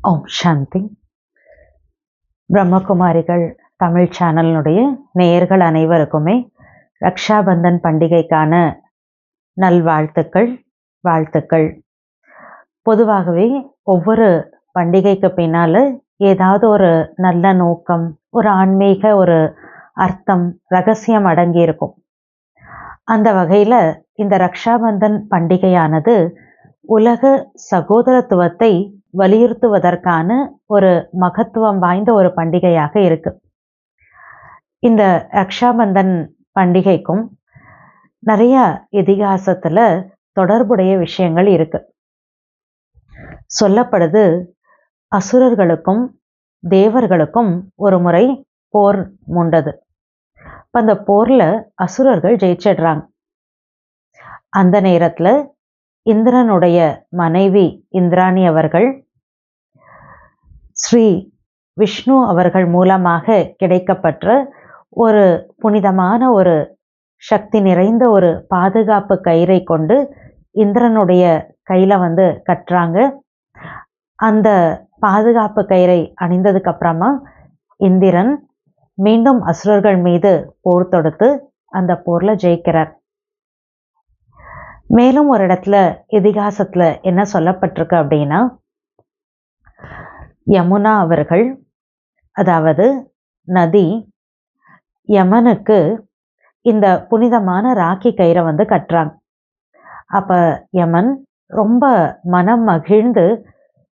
ஓம் சாந்தி. பிரம்மகுமாரிகள் தமிழ் சேனலினுடைய நேயர்கள் அனைவருக்குமே ரக்ஷாபந்தன் பண்டிகைக்கான வாழ்த்துக்கள். பொதுவாகவே ஒவ்வொரு பண்டிகைக்கு பின்னால் ஏதாவது ஒரு நல்ல நோக்கம், ஒரு ஆன்மீக ஒரு அர்த்தம், ரகசியம் அடங்கி இருக்கும். அந்த வகையில் இந்த ரக்ஷாபந்தன் பண்டிகையானது உலக சகோதரத்துவத்தை வலியுறுத்துவதற்கான ஒரு மகத்துவம் வாய்ந்த ஒரு பண்டிகையாக இருக்கு. இந்த ரக்ஷாபந்தன் பண்டிகைக்கும் நிறைய இதிகாசத்துல தொடர்புடைய விஷயங்கள் இருக்கு. சொல்லப்படுது, அசுரர்களுக்கும் தேவர்களுக்கும் ஒரு முறை போர் மூண்டது. அந்த போர்ல அசுரர்கள் ஜெயிச்சிடுறாங்க. அந்த நேரத்துல இந்திரனுடைய மனைவி இந்திராணி அவர்கள் ஸ்ரீ விஷ்ணு அவர்கள் மூலமாக கிடைக்கப்பெற்ற ஒரு புனிதமான ஒரு சக்தி நிறைந்த ஒரு பாதுகாப்பு கயிறை கொண்டு இந்திரனுடைய கையில கட்டுறாங்க. அந்த பாதுகாப்பு கயிறை அணிந்ததுக்கு அப்புறமா இந்திரன் மீண்டும் அசுரர்கள் மீது போர் தொடுத்து அந்த போர்ல ஜெயிக்கிறார். மேலும் ஒரு இடத்துல இதிகாசத்துல என்ன சொல்லப்பட்டிருக்கு அப்படின்னா, யமுனா அவர்கள், அதாவது நதி, யமனுக்கு இந்த புனிதமான ராக்கி கயிறை கட்டுறாங்க. அப்ப யமன் ரொம்ப மனம் மகிழ்ந்து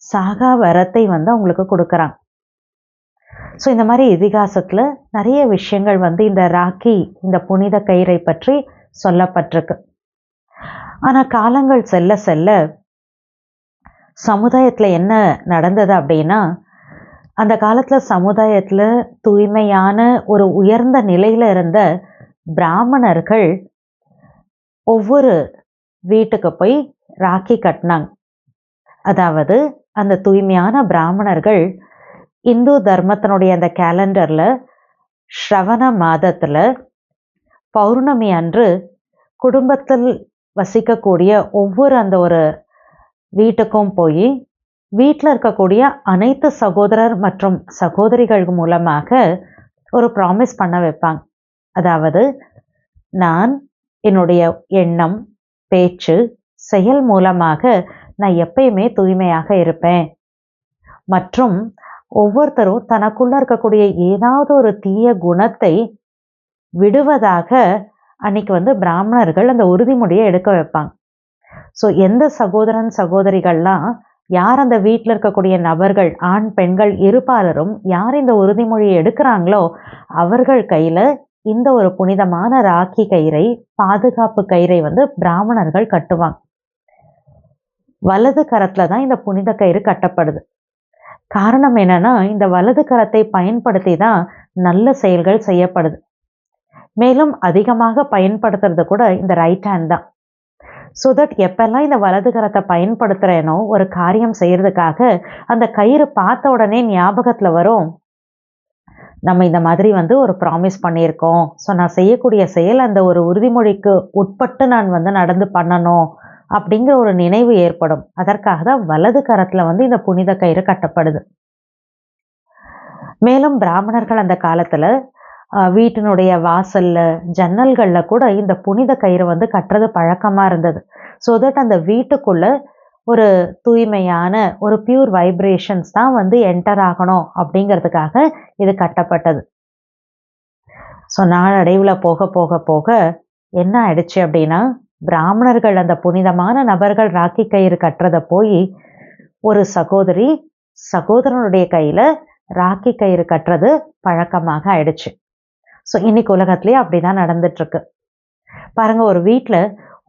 சாகா வரத்தை அவங்களுக்கு கொடுக்கறாங்க. ஸோ இந்த மாதிரி இதிகாசத்துல நிறைய விஷயங்கள் இந்த ராக்கி, இந்த புனித கயிறை பற்றி சொல்லப்பட்டிருக்கு. ஆனா காலங்கள் செல்ல செல்ல சமுதாயத்துல என்ன நடந்தது அப்படின்னா, அந்த காலத்துல சமுதாயத்துல தூய்மையான ஒரு உயர்ந்த நிலையில இருந்த பிராமணர்கள் ஒவ்வொரு வீட்டுக்கு போய் ராக்கி கட்டினாங்க. அதாவது அந்த தூய்மையான பிராமணர்கள் இந்து தர்மத்தினுடைய அந்த கேலண்டர்ல ஸ்ரவண மாதத்துல பௌர்ணமி அன்று குடும்பத்தில் வசிக்கக்கூடிய ஒவ்வொரு அந்த ஒரு வீட்டுக்கும் போய் வீட்டில் இருக்கக்கூடிய அனைத்து சகோதரர் மற்றும் சகோதரிகள் மூலமாக ஒரு ப்ராமிஸ் பண்ண வைப்பாங்க. அதாவது, நான் என்னுடைய எண்ணம், பேச்சு, செயல் மூலமாக நான் எப்பயுமே தூய்மையாக இருப்பேன். மற்றும் ஒவ்வொருத்தரும் தனக்குள்ள இருக்கக்கூடிய ஏதாவது ஒரு தீய குணத்தை விடுவதாக அன்னைக்கு பிராமணர்கள் அந்த உறுதிமொழியை எடுக்க வைப்பாங்க. ஸோ எந்த சகோதரன் சகோதரிகள்லாம், யார் அந்த வீட்டில் இருக்கக்கூடிய நபர்கள், ஆண் பெண்கள் இருபாலரும் யார் இந்த உறுதிமொழியை எடுக்கிறாங்களோ அவர்கள் கையில இந்த ஒரு புனிதமான ராக்கி கயிறை, பாதுகாப்பு கயிறை பிராமணர்கள் கட்டுவாங்க. வலது கரத்துல தான் இந்த புனித கயிறு கட்டப்படுது. காரணம் என்னன்னா, இந்த வலது கரத்தை பயன்படுத்தி தான் நல்ல செயல்கள் செய்யப்படுது. மேலும் அதிகமாக பயன்படுத்துறது கூட இந்த ரைட் ஹேண்ட் தான். ஸோ தட் எப்பெல்லாம் இந்த வலது கரத்தை பயன்படுத்துறேனோ ஒரு காரியம் செய்யறதுக்காக, அந்த கயிறு பார்த்த உடனே ஞாபகத்துல வரும், நம்ம இந்த மாதிரி ஒரு ப்ராமிஸ் பண்ணியிருக்கோம். ஸோ நான் செய்யக்கூடிய செயல் அந்த ஒரு உறுதிமொழிக்கு உட்பட்டு நான் நடந்து பண்ணணும் அப்படிங்கிற ஒரு நினைவு ஏற்படும். அதற்காக தான் வலது கரத்துல இந்த புனித கயிறு கட்டப்படுது. மேலும் பிராமணர்கள் அந்த காலத்துல வீட்டினுடைய வாசல்ல, ஜன்னல்கள்ல கூட இந்த புனித கயிறு கட்டுறது பழக்கமா இருந்தது. ஸோ தட் அந்த வீட்டுக்குள்ள ஒரு தூய்மையான ஒரு பியூர் வைப்ரேஷன்ஸ் தான் என்டர் ஆகணும் அப்படிங்கிறதுக்காக இது கட்டப்பட்டது. ஸோ நாளடைவுல போக போக போக என்ன ஆயிடுச்சு அப்படின்னா, பிராமணர்கள் அந்த புனிதமான நபர்கள் ராக்கி கயிறு கட்டுறத போய் ஒரு சகோதரி சகோதரனுடைய கையில ராக்கி கயிறு கட்டுறது பழக்கமாக ஆயிடுச்சு. ஸோ இன்னைக்கு உலகத்திலேயே அப்படிதான் நடந்துட்டு இருக்கு. பாருங்க, ஒரு வீட்டில்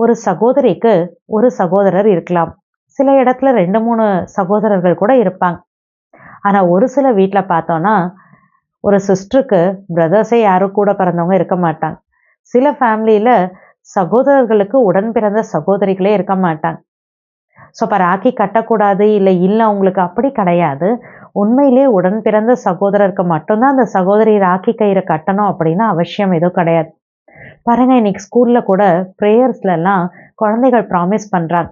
ஒரு சகோதரிக்கு ஒரு சகோதரர் இருக்கலாம். சில இடத்துல 2-3 சகோதரர்கள் கூட இருப்பாங்க. ஆனா ஒரு சில வீட்டில் பார்த்தோம்னா, ஒரு சிஸ்டருக்கு பிரதர்ஸே யாரும் கூட பிறந்தவங்க இருக்க மாட்டாங்க. சில ஃபேமிலியில சகோதரர்களுக்கு உடன் பிறந்த சகோதரிகளே இருக்க மாட்டாங்க. ஸோ இப்போ ராக்கி கட்டக்கூடாது இல்லை அவங்களுக்கு அப்படி கிடையாது. உண்மையிலே உடன் பிறந்த சகோதரருக்கு மட்டும்தான் அந்த சகோதரி ராக்கி கயிறை கட்டணும் அப்படின்னு அவசியம் எதுவும் கிடையாது. பாருங்க, இன்னைக்கு ஸ்கூல்ல கூட ப்ரேயர்ஸ்ல எல்லாம் குழந்தைகள் ப்ராமிஸ் பண்றாங்க,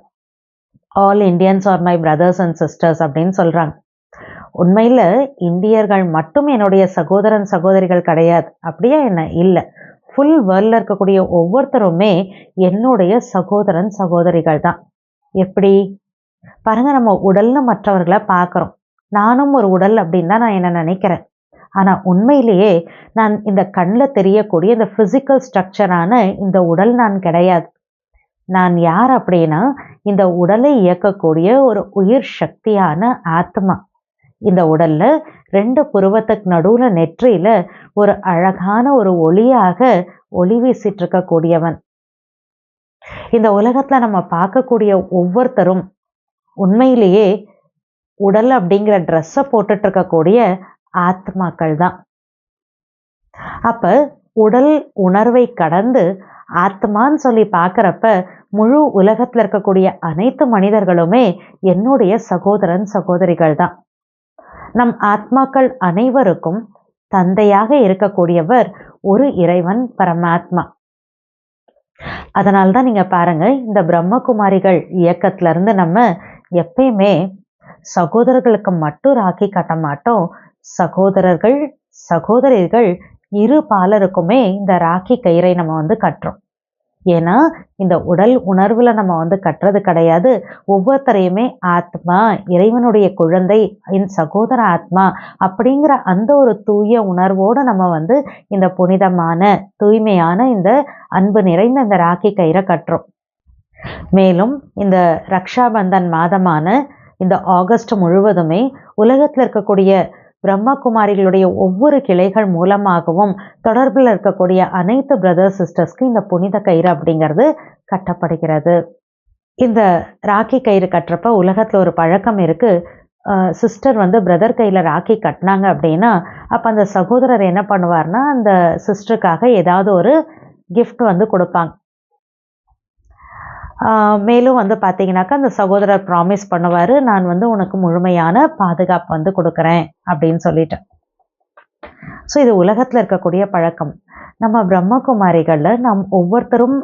all Indians are my brothers and sisters அப்படின்னு சொல்றாங்க. உண்மையில இந்தியர்கள் மட்டும் என்னுடைய சகோதரன் சகோதரிகள் கிடையாது. அப்படியே என்ன இல்லை, ஃபுல் வேர்ல்டில் இருக்கக்கூடிய ஒவ்வொருத்தருமே என்னுடைய சகோதரன் சகோதரிகள் தான். எப்படி பாருங்க, நம்ம உடல்னு மற்றவர்களை பார்க்குறோம். நானும் ஒரு உடல் அப்படின்னு தான் நான் என்ன நினைக்கிறேன். ஆனால் உண்மையிலேயே நான் இந்த கண்ணில் தெரியக்கூடிய இந்த ஃபிசிக்கல் ஸ்ட்ரக்சரான இந்த உடல் நான் கிடையாது. நான் யார் அப்படின்னா, இந்த உடலை இயக்கக்கூடிய ஒரு உயிர் சக்தியான ஆத்மா. இந்த உடல்ல 2 புருவத்துக்கு நடுவுல நெற்றியில ஒரு அழகான ஒரு ஒளியாக ஒளி வீசிட்டு இருக்கக்கூடியவன். இந்த உலகத்துல நம்ம பார்க்கக்கூடிய ஒவ்வொருத்தரும் உண்மையிலேயே உடல் அப்படிங்கிற ட்ரெஸ்ஸை போட்டுட்டு இருக்கக்கூடிய ஆத்மாக்கள் தான். அப்ப உடல் உணர்வை கடந்து ஆத்மான்னு சொல்லி பார்க்குறப்ப முழு உலகத்துல இருக்கக்கூடிய அனைத்து மனிதர்களுமே என்னுடைய சகோதரன் சகோதரிகள் தான். நம் ஆத்மாக்கள் அனைவருக்கும் தந்தையாக இருக்கக்கூடியவர் ஒரு இறைவன் பரமாத்மா. அதனால்தான் நீங்க பாருங்க, இந்த பிரம்மகுமாரிகள் இயக்கத்துல இருந்து நம்ம எப்பயுமே சகோதரர்களுக்கு மட்டும் ராக்கி கட்ட மாட்டோம். சகோதரர்கள் சகோதரிகள் இரு பாலருக்குமே இந்த ராக்கி கயிறை நம்ம கட்டுறோம். ஏன்னா இந்த உடல் உணர்வுல நம்ம கட்டுறது கிடையாது. ஒவ்வொருத்தரையுமே ஆத்மா, இறைவனுடைய குழந்தை, என் சகோதர ஆத்மா அப்படிங்கிற அந்த ஒரு தூய உணர்வோடு நம்ம இந்த புனிதமான தூய்மையான இந்த அன்பு நிறைந்த இந்த ராக்கி கயிறை கட்டுறோம். மேலும் இந்த ரக்ஷாபந்தன் மாதமான இந்த ஆகஸ்ட் முழுவதுமே உலகத்தில் இருக்கக்கூடிய பிரம்மகுமாரிகளுடைய ஒவ்வொரு கிளைகள் மூலமாகவும் தொடர்பில் இருக்கக்கூடிய அனைத்து பிரதர்ஸ் சிஸ்டர்ஸ்க்கு இந்த புனித கயிறு அப்படிங்கிறது கட்டப்படுகிறது. இந்த ராக்கி கயிறு கட்டுறப்ப உலகத்தில் ஒரு பழக்கம் இருக்கு. சிஸ்டர் பிரதர் கையில் ராக்கி கட்டினாங்க அப்படின்னா அப்போ அந்த சகோதரர் என்ன பண்ணுவார்னா அந்த சிஸ்டருக்காக ஏதாவது ஒரு கிஃப்ட் கொடுப்பாங்க. மேலும் பார்த்தீங்கன்னாக்கா அந்த சகோதரர் ப்ராமிஸ் பண்ணுவார், நான் உனக்கு முழுமையான பாதுகாப்பு கொடுக்குறேன் அப்படின்னு சொல்லிட்டு. ஸோ இது உலகத்தில் இருக்கக்கூடிய பழக்கம். நம்ம பிரம்மகுமாரிகளில் நாம் ஒவ்வொருத்தரும்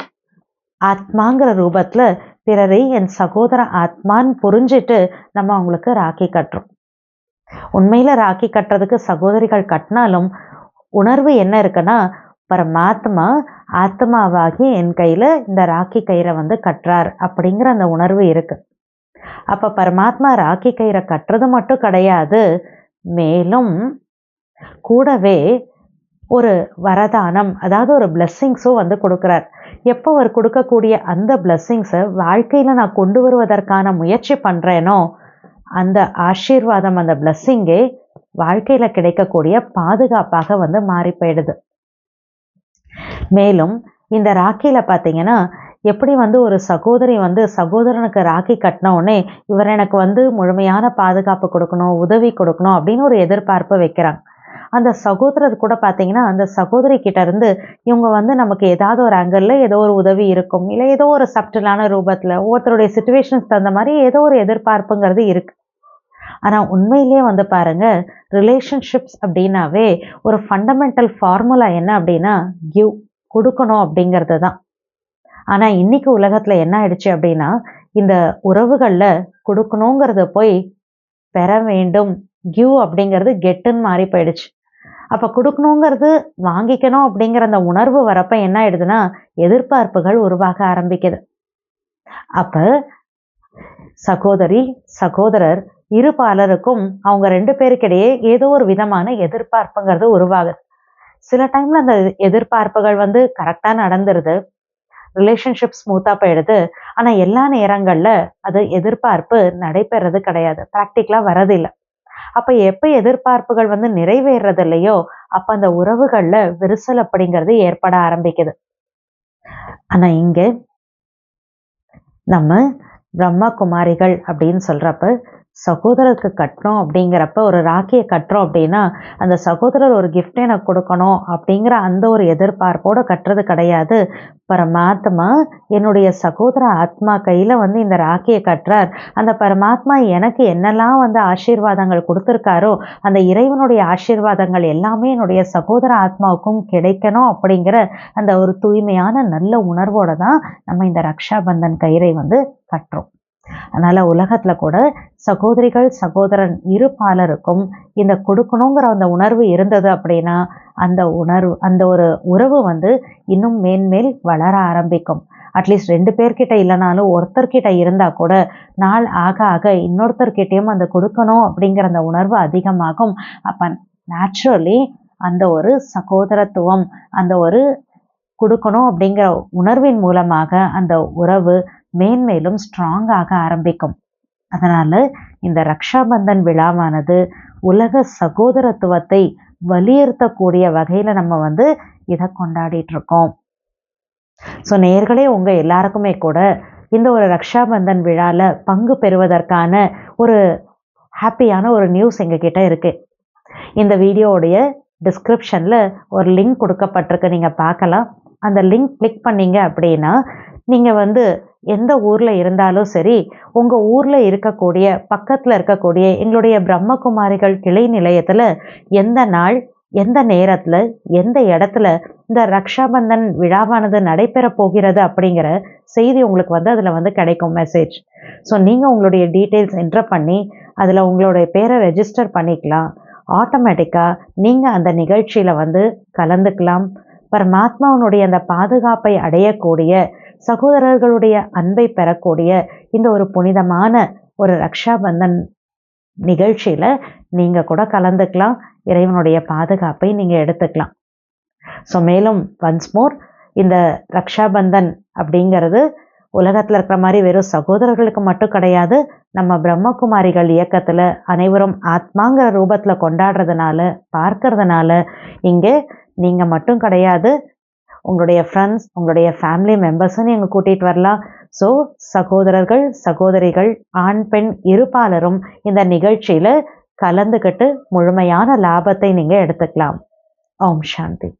ஆத்மாங்கிற ரூபத்தில் பிறரை என் சகோதர ஆத்மான்னு புரிஞ்சிட்டு நம்ம அவங்களுக்கு ராக்கி கட்டுறோம். உண்மையில் ராக்கி கட்டுறதுக்கு சகோதரிகள் கட்டினாலும் உணர்வு என்ன இருக்குன்னா, பரமாத்மா ஆத்மாவாகி என் கையில் இந்த ராக்கி கயிறை கட்டுறார் அப்படிங்கிற அந்த உணர்வு இருக்கு. அப்போ பரமாத்மா ராக்கி கயிறை கட்டுறது மட்டும் கிடையாது, மேலும் கூடவே ஒரு வரதானம், அதாவது ஒரு பிளெஸ்ஸிங்ஸும் கொடுக்குறார். எப்போ அவர் கொடுக்கக்கூடிய அந்த பிளெஸ்ஸிங்ஸை வாழ்க்கையில் நான் கொண்டு வருவதற்கான முயற்சி பண்ணுறேனோ அந்த ஆசீர்வாதம், அந்த பிளெஸ்ஸிங்கே வாழ்க்கையில் கிடைக்கக்கூடிய பாதுகாப்பாக மாறி போயிடுது. மேலும் இந்த ராக்கியில பார்த்தீங்கன்னா எப்படி ஒரு சகோதரி சகோதரனுக்கு ராக்கி கட்டின உடனே இவர் எனக்கு முழுமையான பாதுகாப்பு கொடுக்கணும், உதவி கொடுக்கணும் அப்படின்னு ஒரு எதிர்பார்ப்பு வைக்கிறாங்க. அந்த சகோதரர் கூட பார்த்தீங்கன்னா அந்த சகோதரி கிட்ட இருந்து இவங்க நமக்கு ஏதாவது ஒரு ஆங்கிளில் ஏதோ ஒரு உதவி இருக்கும், இல்லை ஏதோ ஒரு சப்டிலான ரூபத்தில் ஒவ்வொருத்தருடைய சிச்சுவேஷன்ஸ் தகுந்த மாதிரி ஏதோ ஒரு எதிர்பார்ப்புங்கிறது இருக்கு. ஆனால் உண்மையிலேயே பாருங்க, ரிலேஷன்ஷிப்ஸ் அப்படின்னாவே ஒரு ஃபண்டமெண்டல் ஃபார்முலா என்ன அப்படின்னா கிவ், கொடுக்கணும் அப்படிங்கிறது தான். ஆனால் இன்னைக்கு உலகத்தில் என்ன ஆயிடுச்சு அப்படின்னா இந்த உறவுகளில் கொடுக்கணுங்கிறத போய் பெற வேண்டும், கிவ் அப்படிங்கிறது கெட்டுன்னு மாறி போயிடுச்சு. அப்போ கொடுக்கணுங்கிறது வாங்கிக்கணும் அப்படிங்கிற அந்த உணர்வு வரப்ப என்ன ஆயிடுதுன்னா எதிர்பார்ப்புகள் உருவாக ஆரம்பிக்குது. அப்போ சகோதரி சகோதரர் இரு பாலருக்கும் அவங்க 2 பேருக்கிடையே ஏதோ ஒரு விதமான எதிர்பார்ப்புங்கிறது உருவாகுது. சில டைம்ல அந்த எதிர்பார்ப்புகள் கரெக்டாக நடந்துருது, ரிலேஷன்ஷிப் ஸ்மூத்தாக போயிடுது. ஆனால் எல்லா நேரங்களில் அது எதிர்பார்ப்பு நடைபெறது கிடையாது, ப்ராக்டிக்கலாக வரதில்லை. அப்போ எப்போ எதிர்பார்ப்புகள் நிறைவேறது இல்லையோ அப்போ அந்த உறவுகளில் விரிசல் அப்படிங்கிறது ஏற்பட ஆரம்பிக்குது. ஆனால் இங்கே நம்ம பிரம்மகுமாரிகள் அப்படின்னு சொல்கிறப்ப சகோதரருக்கு கட்டுறோம் அப்படிங்கிறப்ப ஒரு ராக்கியை கட்டுறோம் அப்படின்னா அந்த சகோதரர் ஒரு கிஃப்ட் எனக்கு கொடுக்கணும் அப்படிங்கிற அந்த ஒரு எதிர்பார்ப்போடு கட்டுறது கிடையாது. பரமாத்மா என்னுடைய சகோதர ஆத்மா கையில் இந்த ராக்கியை கட்டுறார். அந்த பரமாத்மா எனக்கு என்னெல்லாம் ஆசீர்வாதங்கள் கொடுத்துருக்காரோ அந்த இறைவனுடைய ஆசீர்வாதங்கள் எல்லாமே என்னுடைய சகோதர ஆத்மாவுக்கும் கிடைக்கணும் அப்படிங்கிற அந்த ஒரு தூய்மையான நல்ல உணர்வோடு தான் நம்ம இந்த ரக்ஷாபந்தன் கயிறை கட்டுறோம். அதனால் உலகத்தில் கூட சகோதரிகள் சகோதரன் இரு பாலருக்கும் இந்த கொடுக்கணுங்கிற அந்த உணர்வு இருந்தது அப்படின்னா அந்த ஒரு உறவு இன்னும் மேன்மேல் வளர ஆரம்பிக்கும். அட்லீஸ்ட் 2 பேர்கிட்ட இல்லைனாலும் ஒருத்தர்கிட்ட இருந்தால் கூட நாள் ஆக ஆக இன்னொருத்தர்கிட்டையும் அந்த கொடுக்கணும் அப்படிங்கிற அந்த உணர்வு அதிகமாகும். அப்போ நேச்சுரலி அந்த ஒரு சகோதரத்துவம், அந்த ஒரு கொடுக்கணும் அப்படிங்கிற உணர்வின் மூலமாக அந்த உறவு மேன்மேலும் ஸ்ட்ராங்காக ஆரம்பிக்கும். அதனால் இந்த ரக்ஷாபந்தன் விழாவானது உலக சகோதரத்துவத்தை வலியுறுத்தக்கூடிய வகையில் நம்ம இதை கொண்டாடிட்டு இருக்கோம். ஸோ நேயர்களே, உங்கள் எல்லாருக்குமே கூட இந்த ஒரு ரக்ஷாபந்தன் விழாவில் பங்கு பெறுவதற்கான ஒரு ஹாப்பியான ஒரு நியூஸ் எங்ககிட்ட இருக்குது. இந்த வீடியோவுடைய டிஸ்கிரிப்ஷனில் ஒரு லிங்க் கொடுக்கப்பட்டிருக்கு, நீங்கள் பார்க்கலாம். அந்த லிங்க் கிளிக் பண்ணீங்க அப்படின்னா நீங்கள் எந்த ஊரில் இருந்தாலும் சரி, உங்கள் ஊரில் இருக்கக்கூடிய பக்கத்தில் இருக்கக்கூடிய எங்களுடைய பிரம்மகுமாரிகள் கிளை நிலையத்தில் எந்த நாள், எந்த நேரத்தில், எந்த இடத்துல இந்த ரக்ஷாபந்தன் விழாவானது நடைபெற போகிறது அப்படிங்கிற செய்தி உங்களுக்கு அதில் கிடைக்கும் மெசேஜ். ஸோ நீங்கள் உங்களுடைய டீட்டெயில்ஸ் என்ட்ரு பண்ணி அதில் உங்களுடைய பேரை ரெஜிஸ்டர் பண்ணிக்கலாம். ஆட்டோமேட்டிக்காக நீங்கள் அந்த நிகழ்ச்சியில் கலந்துக்கலாம். பரமாத்மாவனுடைய அந்த பாதுகாப்பை அடையக்கூடிய, சகோதரர்களுடைய அன்பை பெறக்கூடிய இந்த ஒரு புனிதமான ஒரு ரக்ஷாபந்தன் நிகழ்ச்சியில் நீங்கள் கூட கலந்துக்கலாம். இறைவனுடைய பாதுகாப்பை நீங்கள் எடுத்துக்கலாம். ஸோ மேலும் ஒன்ஸ் மோர், இந்த ரக்ஷாபந்தன் அப்படிங்கிறது உலகத்தில் இருக்கிற மாதிரி வெறும் சகோதரர்களுக்கு மட்டும் கிடையாது. நம்ம பிரம்மகுமாரிகள் இயக்கத்தில் அனைவரும் ஆத்மாங்கிற ரூபத்தில் கொண்டாடுறதுனால, பார்க்கறதுனால இங்கே நீங்கள் மட்டும் கிடையாது, உங்களுடைய ஃப்ரெண்ட்ஸ், உங்களுடைய ஃபேமிலி மெம்பர்ஸும் நீங்கள் கூட்டிகிட்டு வரலாம். ஸோ சகோதரர்கள் சகோதரிகள் ஆண் பெண் இருபாலரும் இந்த நிகழ்ச்சியில் கலந்துக்கிட்டு முழுமையான லாபத்தை நீங்கள் எடுத்துக்கலாம். ஓம் சாந்தி.